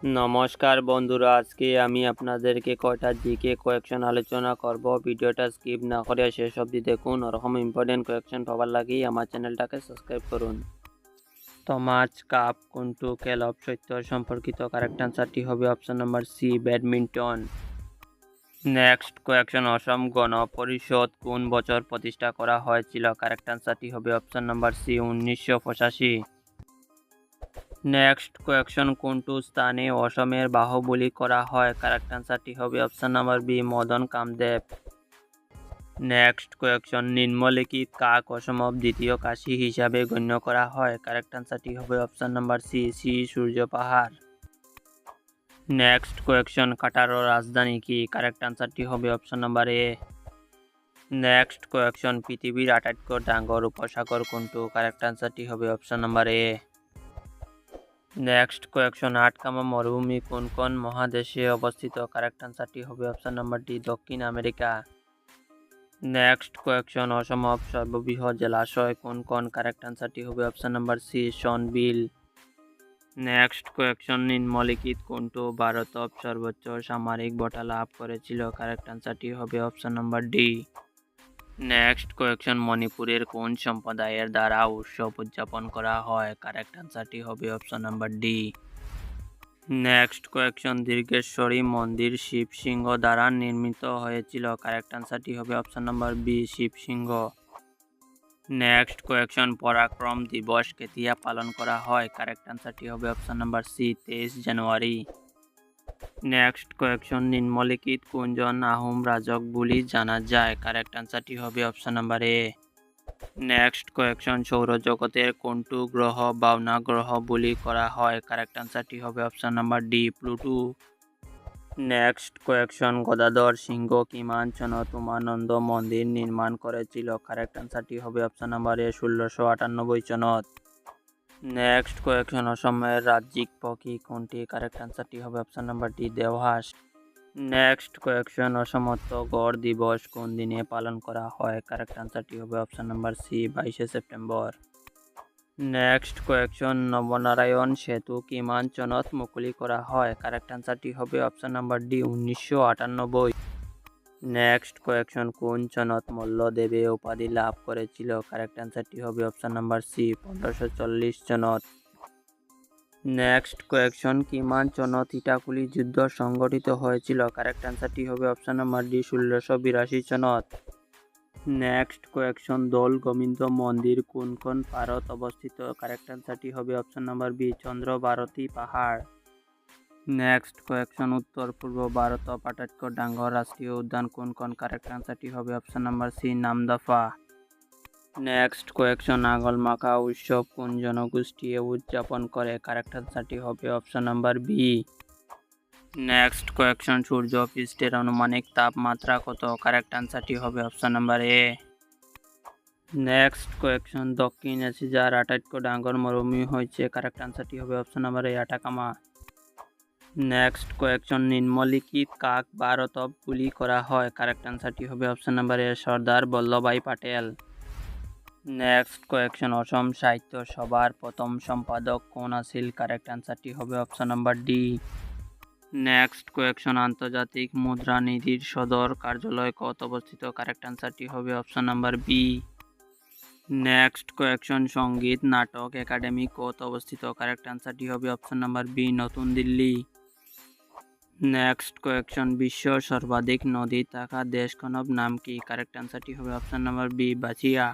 নমস্কার বন্ধুরা, আজকে আমি আপনাদেরকে কয়টা জিকে কোয়েকশন আলোচনা করব। ভিডিওটা স্কিপ না করে শেষ অবধি দেখুন। ওরকম ইম্পর্টেন্ট কোয়েকশন পাওয়ার লাগেই আমার চ্যানেলটাকে সাবস্ক্রাইব করুন। থমাস কাপ কোনটো খেল অফ সত্য সম্পর্কিত? কারেক্ট আনসারটি হবে option number C, badminton. Next question, Asom Gana Parishad কোন বছর প্রতিষ্ঠা করা হয়েছিল? কারেক্ট আনসারটি হবে option number C, 1985। Next question, কোনটো স্থানে অসমের বাহুবলী করা হয়? কারেক্ট আনসারটি হবে option number B, Madan Kamdev. Next question, নিম্নলিখিত কাক অসম দ্বিতীয় কাশী হিসাবে গণ্য করা হয়? কারেক্ট আনসারটি হবে option number C, Sri Surya Pahar. Next question, কাটারও রাজধানী কি? কারেক্ট আনসারটি হবে option number A. Next question, পৃথিবীর আটাইতকৈ ডাঙৰ উপসাগর কোনটো? কারেক্ট আনসারটি হবে option number A. Next question, Atacama মরুভূমি কোন কোন মহাদেশে অবস্থিত? কারেক্ট আনসারটি হবে অপশন নাম্বার ডি, দক্ষিণ আমেরিকা। নেক্সট কোয়েকশন, অসম সর্ববৃহৎ জলাশয় কোন কোন? কারেক্ট আনসারটি হবে option number C, Sonbeel. Next question, নিম্নলিখিত কোনটো ভারত সর্বোচ্চ সামরিক বঁটা লাভ করেছিল? কারেক্ট আনসারটি হবে option number D. Next question, মণিপুরের কোন সম্প্রদায়ের দ্বারা উৎসব উদযাপন করা হয়? কারেক্ট আনসারটি হবে option number D. Next question, Dirgheshwari মন্দির শিবসিংহ দ্বারা নির্মিত হয়েছিল? কারেক্ট আনসারটি হবে option number B, Shivsingha. Next question, Parakram Diwas কেতিয়া পালন করা হয়? কারেক্ট আনসারটি হবে অপশন নাম্বার সি, 23 জানুয়ারি। নেক্সট কোয়েকশন, নিম্নলিখিত কোনজন আহোম রাজক বলে জানা যায়? কারেক্ট আনসারটি হবে option number A. Next question, সৌরজগতের কোনটো গ্রহ বাউনা গ্রহ বলে করা হয়? কারেক্ট আনসারটি হবে option number D, Pluto. Next question, Gadadhar Singha কিমান সনত উমানন্দ মন্দির নির্মাণ করেছিল? কারেক্ট আনসারটি হবে অপশন নাম্বার এ, 1698 সনত। নেক্সট কোয়েকশন, অসমের রাজ্যিক পক্ষী কোনটি? কারেক্ট আনসারটি হবে option number D, Deohas. Next question, অসমত্ব গড় দিবস কোন দিনে পালন করা হয়? কারেক্ট আনসারটি হবে অপশন নাম্বার সি, 22 সেপ্টেম্বর। নেক্সট কোয়েকশন, নবনারায়ণ সেতু কিমান সনত মুকলি করা হয়? কারেক্ট আনসারটি হবে option number D, 1998। Next question, কোন সনত মল্লদেবে উপাধি লাভ করেছিল? কারেক্ট আনসারটি হবে অপশন নাম্বার সি, 1540 সনত। নেক্সট কোয়েকশন, কিমান সনত ইটাকুলি যুদ্ধ সংগঠিত হয়েছিল? কারেক্ট আনসারটি হবে অপশন নাম্বার ডি, 1682 সনত। নেক্সট কোয়েকশন, দৌল গোবিন্দ মন্দির কোন কোন ভারত অবস্থিত? কারেক্ট আনসারটি হবে অপশন নাম্বার বি, চন্দ্র ভারতী পাহাড়। নেক্সট কোয়েকশন, উত্তর পূর্ব ভারত আটাইতকৈ ডাঙৰ রাষ্ট্রীয় উদ্যান কোন কোন? কারেক্ট আনসারটি হবে option number C, Namdapha. Next question, আগলমাখা উৎসব কোন জনগোষ্ঠী উদযাপন করে? কারেক্ট আনসারটি হবে option number B. Next question, সূর্য পৃষ্ঠের আনুমানিক তাপমাত্রা কত? কারেক্ট আনসারটি হবে option number A. Next question, দক্ষিণ এশিয়ার আটাইতকৈ ডাঙৰ মরুভূমি হয়েছে? কারেক্ট আনসারটি হবে option number A, Atacama. Next question, নিম্নলিখিত কাক ভারত বুলি করা হয়? কারেক্ট আনসারটি হবে option number A, Sardar Vallabhbhai Patel. Next question, অসম সাহিত্য সভার প্রথম সম্পাদক কোন আছিল? কারেক্ট আনসারটি হবে option number D. Next question, আন্তর্জাতিক মুদ্রা নিধির সদর কার্যালয় কত অবস্থিত? কারেক্ট আনসারটি হবে option number B. Next question, Sangeet Natak academy কত অবস্থিত? কারেক্ট আনসারটি হবে অপশন নাম্বার বি, নতুন দিল্লি। নেক্সট কোয়েকশন, বিশ্ব সর্বাধিক নদী থাকা দেশ কোনব নাম কি? কারেক্ট আনসারটি হবে অপশন নাম্বার বি, বাচিয়া।